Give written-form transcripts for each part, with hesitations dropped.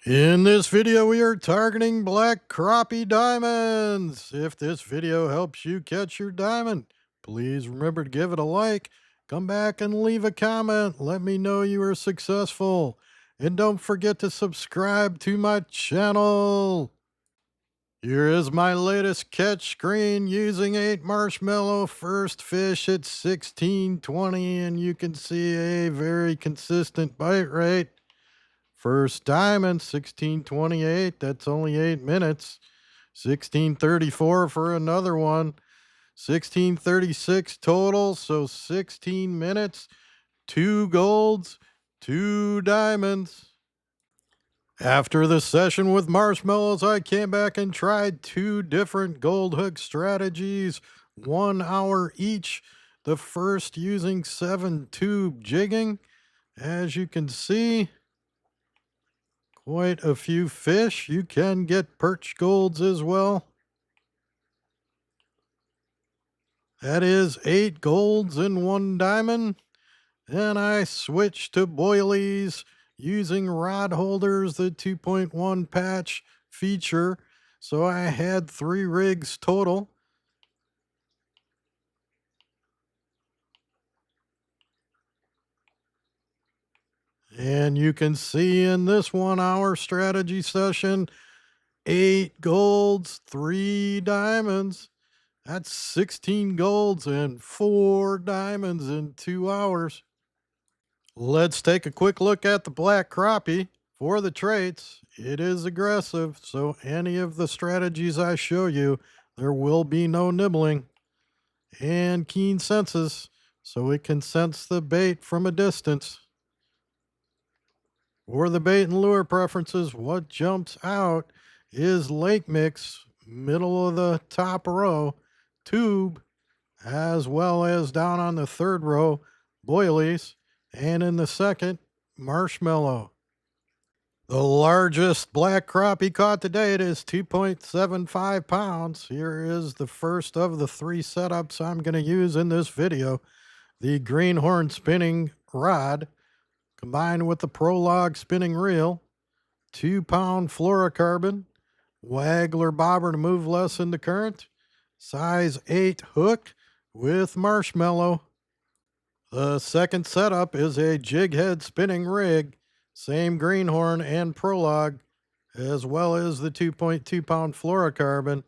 In this video, we are targeting black crappie diamonds. If this video helps you catch your diamond, please remember to give it a like, come back and leave a comment. Let me know you were successful. And don't forget to subscribe to my channel. Here is my latest catch screen using 8 marshmallow, first fish at 16:20, and you can see a very consistent bite rate. First diamond, 16:28. That's only 8 minutes. 16:34 for another one. 16:36 total. So 16 minutes, 2 golds, 2 diamonds. After the session with marshmallows, I came back and tried 2 different gold hook strategies, 1 hour each. The first using 7-tube jigging. As you can see, quite a few fish. You can get perch golds as well. That is 8 golds and 1 diamond. Then I switched to boilies using rod holders, the 2.1 patch feature. So I had 3 rigs total. And you can see in this 1 hour strategy session, 8 golds, 3 diamonds. That's 16 golds and 4 diamonds in 2 hours. Let's take a quick look at the black crappie. For the traits, it is aggressive, so any of the strategies I show you, there will be no nibbling. And keen senses, so it can sense the bait from a distance. For the bait and lure preferences, what jumps out is lake mix, middle of the top row, tube, as well as down on the third row, boilies, and in the second, marshmallow. The largest black crappie caught to date is 2.75 pounds. Here is the first of the 3 setups I'm going to use in this video. The greenhorn spinning rod combined with the Prologue spinning reel, 2-pound fluorocarbon, waggler bobber to move less in the current, size 8 hook with marshmallow. The second setup is a jig head spinning rig, same greenhorn and Prologue, as well as the 2.2-pound fluorocarbon.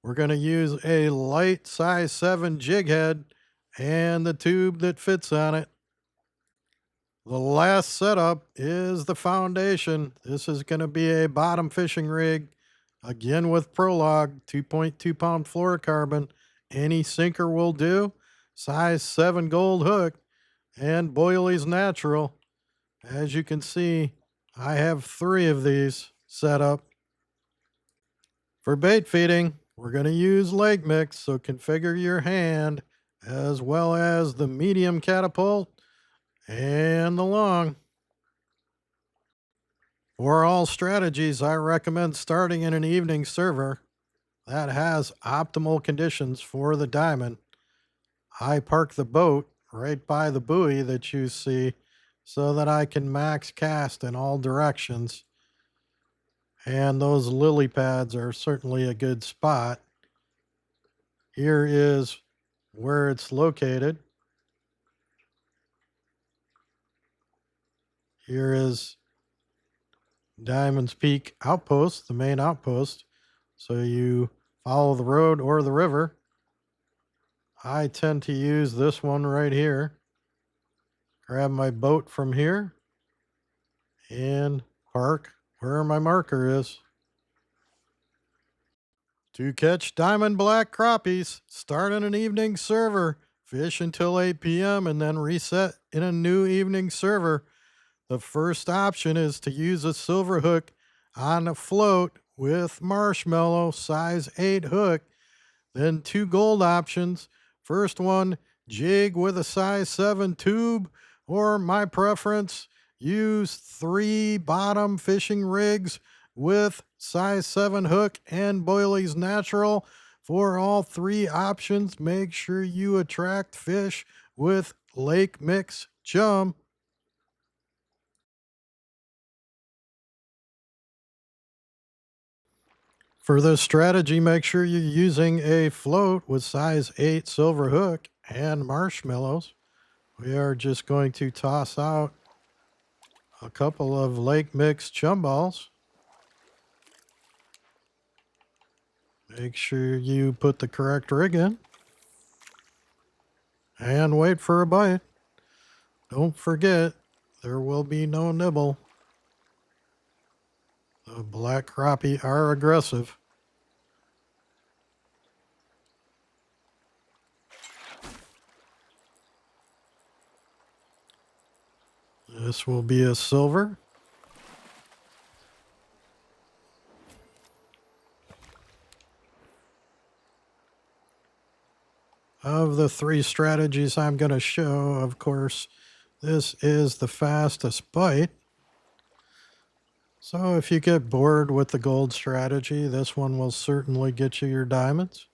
We're going to use a light size 7 jig head and the tube that fits on it. The last setup is the foundation. This is going to be a bottom fishing rig, again with Prologue, 2.2-pound fluorocarbon. Any sinker will do. Size 7 gold hook and boilies natural. As you can see, I have 3 of these set up. For bait feeding, we're going to use lake mix, so configure your hand as well as the medium catapult and the long. For all strategies, I recommend starting in an evening server that has optimal conditions for the diamond. I park the boat right by the buoy that you see so that I can max cast in all directions. And those lily pads are certainly a good spot. Here is where it's located. Here is Diamond's Peak outpost, the main outpost. So you follow the road or the river. I tend to use this one right here. Grab my boat from here and park where my marker is. To catch Diamond Black Crappies, start on an evening server, fish until 8 p.m., and then reset in a new evening server. The first option is to use a silver hook on a float with marshmallow size 8 hook. Then 2 gold options. First one, jig with a size 7 tube, or my preference, use 3 bottom fishing rigs with size 7 hook and boilies natural. For all 3 options, make sure you attract fish with lake mix chum. For this strategy, make sure you're using a float with size 8 silver hook and marshmallows. We are just going to toss out a couple of lake mix chum balls. Make sure you put the correct rig in and wait for a bite. Don't forget, there will be no nibble. The black crappie are aggressive. This will be a silver. Of the 3 strategies I'm going to show, of course, this is the fastest bite. So if you get bored with the gold strategy, this one will certainly get you your diamonds.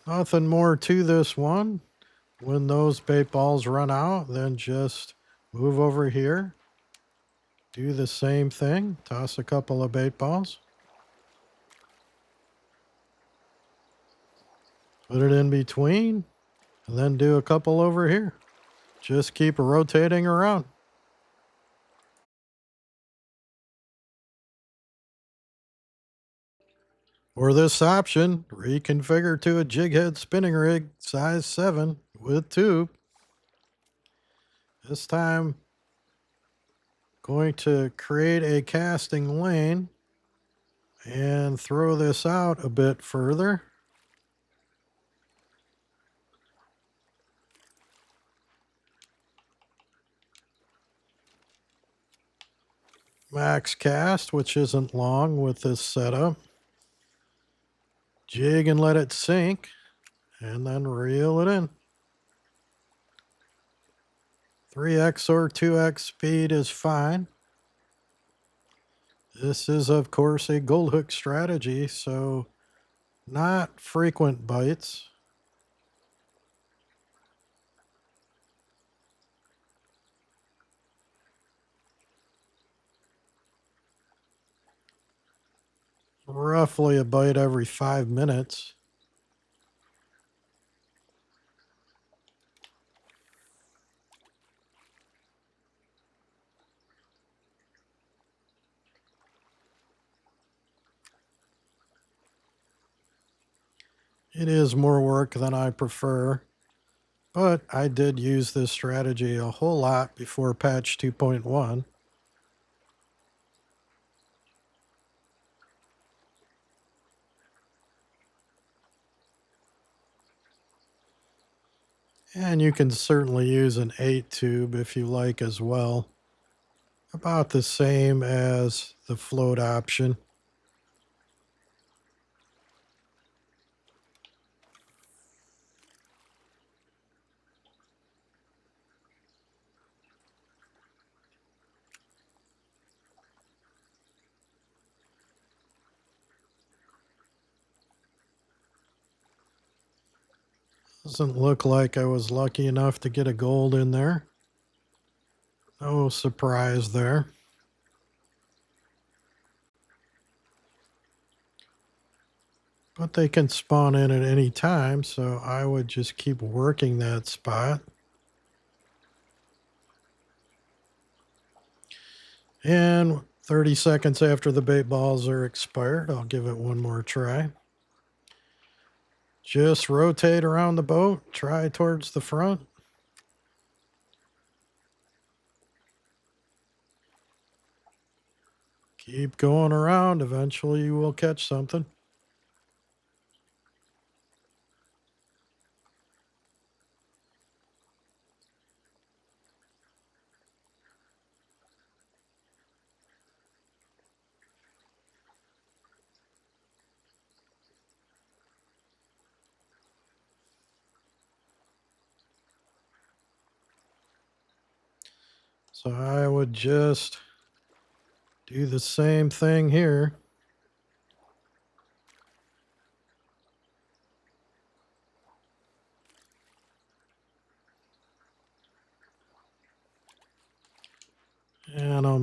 Nothing more to this one. When those bait balls run out, then just move over here. Do the same thing. Toss a couple of bait balls. Put it in between. And then do a couple over here. Just keep rotating around. For this option, reconfigure to a jig head spinning rig size 7 with tube. This time, going to create a casting lane and throw this out a bit further. Max cast, which isn't long with this setup. Jig and let it sink, and then reel it in. 3x or 2x speed is fine. This is, of course, a gold hook strategy, so not frequent bites. Roughly a bite every 5 minutes. It is more work than I prefer, but I did use this strategy a whole lot before patch 2.1. And you can certainly use an 8 tube if you like as well. About the same as the float option. Doesn't look like I was lucky enough to get a gold in there. No surprise there. But they can spawn in at any time, so I would just keep working that spot. And 30 seconds after the bait balls are expired, I'll give it one more try. Just rotate around the boat, try towards the front. Keep going around, eventually you will catch something. So I would just do the same thing here.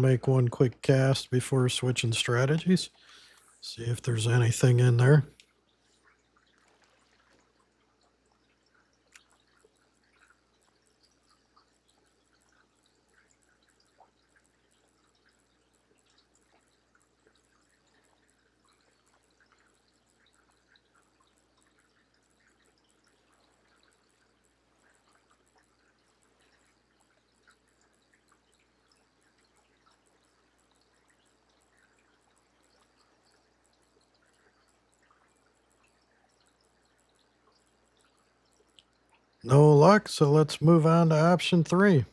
make one quick cast before switching strategies. See if there's anything in there. No luck, so let's move on to option 3.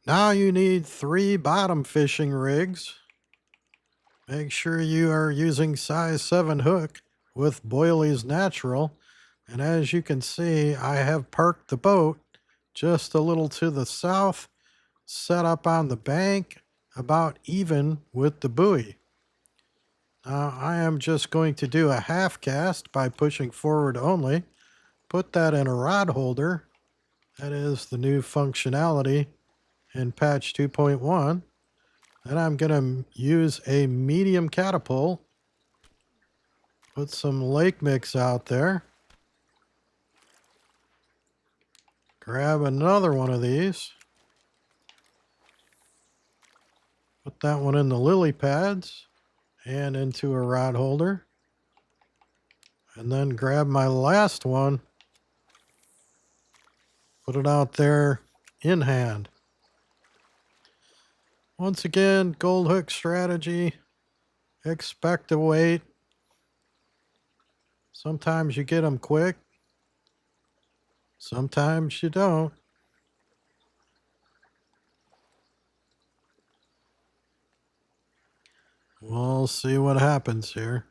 Now you need 3 bottom fishing rigs. Make sure you are using size 7 hook with Boiley's Natural. And as you can see, I have parked the boat just a little to the south, set up on the bank, about even with the buoy. Now I am just going to do a half cast by pushing forward only. Put that in a rod holder. That is the new functionality in patch 2.1. Then I'm going to use a medium catapult. Put some lake mix out there. Grab another one of these. Put that one in the lily pads and into a rod holder. And then grab my last one. Put it out there in hand. Once again, gold hook strategy. Expect to wait. Sometimes you get them quick. Sometimes you don't. We'll see what happens here.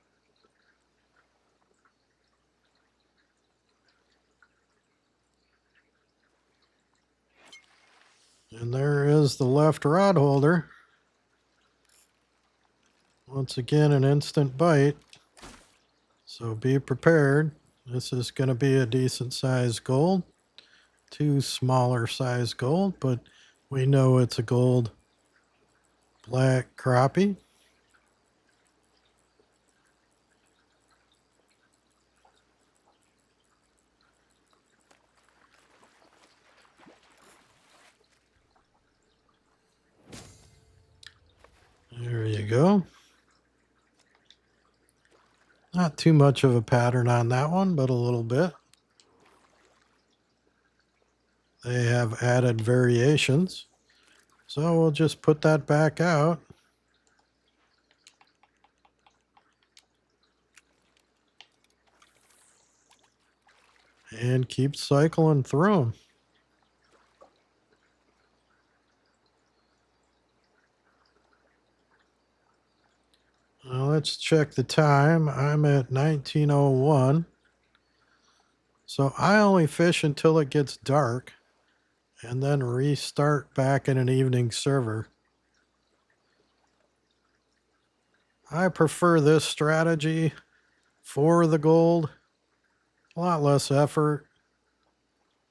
And there is the left rod holder. Once again, an instant bite. So be prepared. This is going to be a decent size gold. 2 smaller size gold, but we know it's a gold black crappie. There you go. Not too much of a pattern on that one, but a little bit. They have added variations. So we'll just put that back out. And keep cycling through them. Now let's check the time. I'm at 19:01. So I only fish until it gets dark and then restart back in an evening server. I prefer this strategy for the gold. A lot less effort.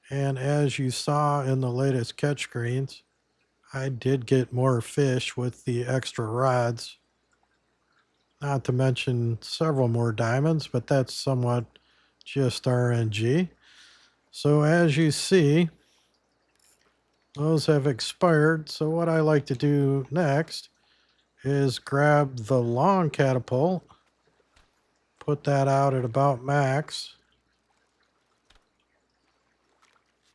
And as you saw in the latest catch screens, I did get more fish with the extra rods. Not to mention several more diamonds, but that's somewhat just RNG. So as you see, those have expired. So what I like to do next is grab the long catapult, put that out at about max,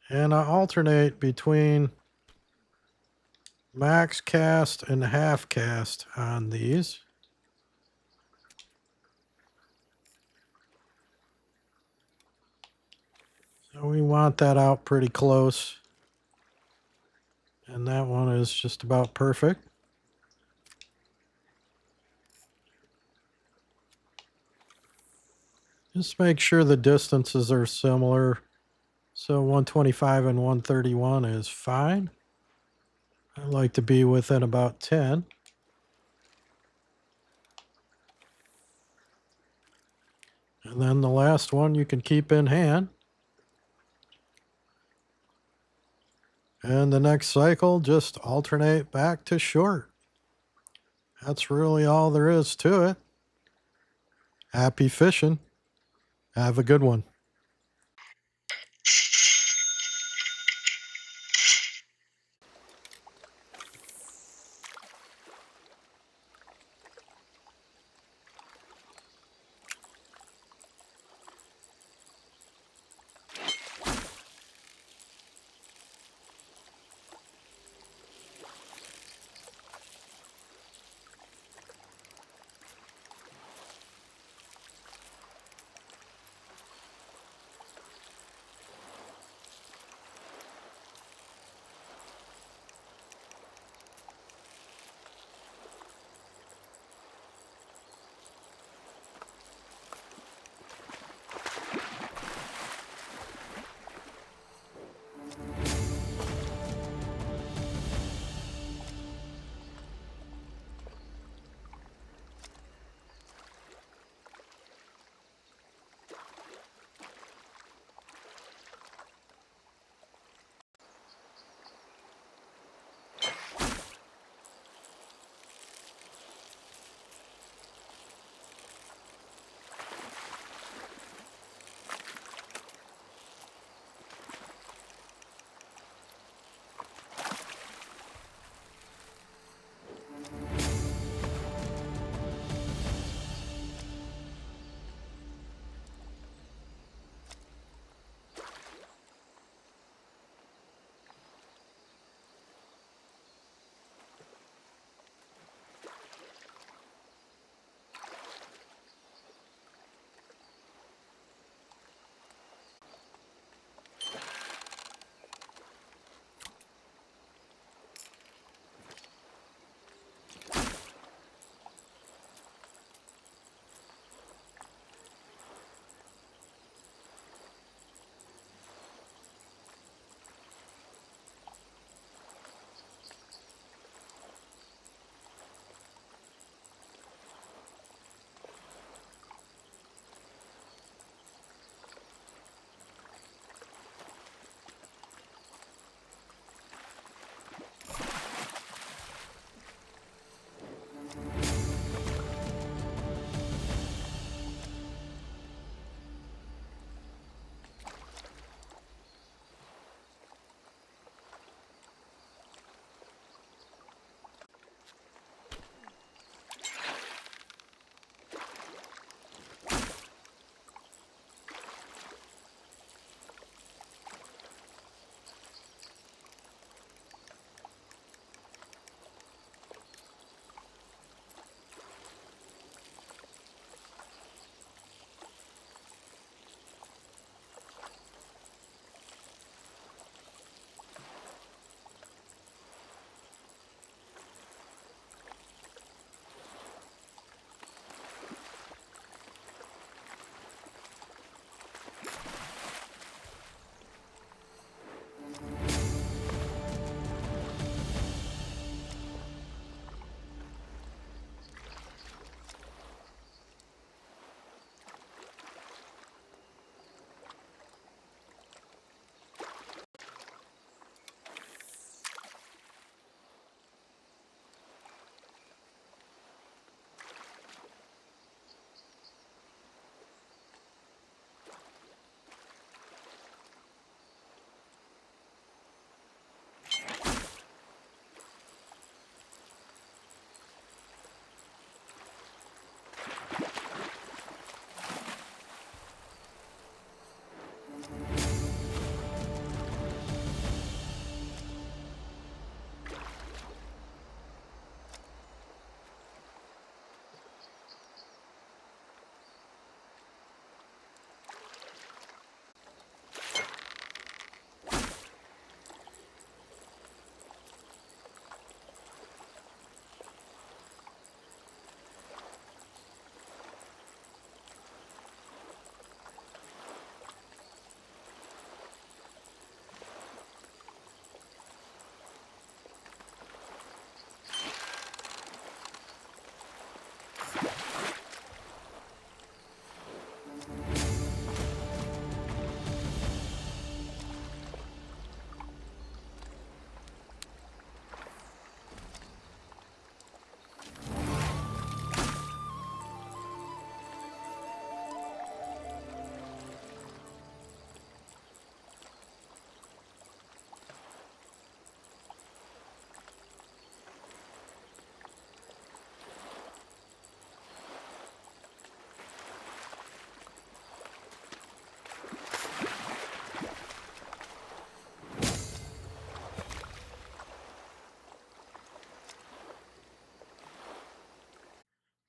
and I alternate between max cast and half cast on these. So we want that out pretty close. And that one is just about perfect. Just make sure the distances are similar. So 125 and 131 is fine. I like to be within about 10. And then the last one you can keep in hand. And the next cycle, just alternate back to short. That's really all there is to it. Happy fishing. Have a good one.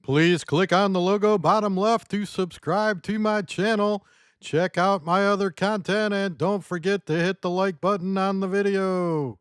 Please click on the logo bottom left to subscribe to my channel. Check out my other content and don't forget to hit the like button on the video.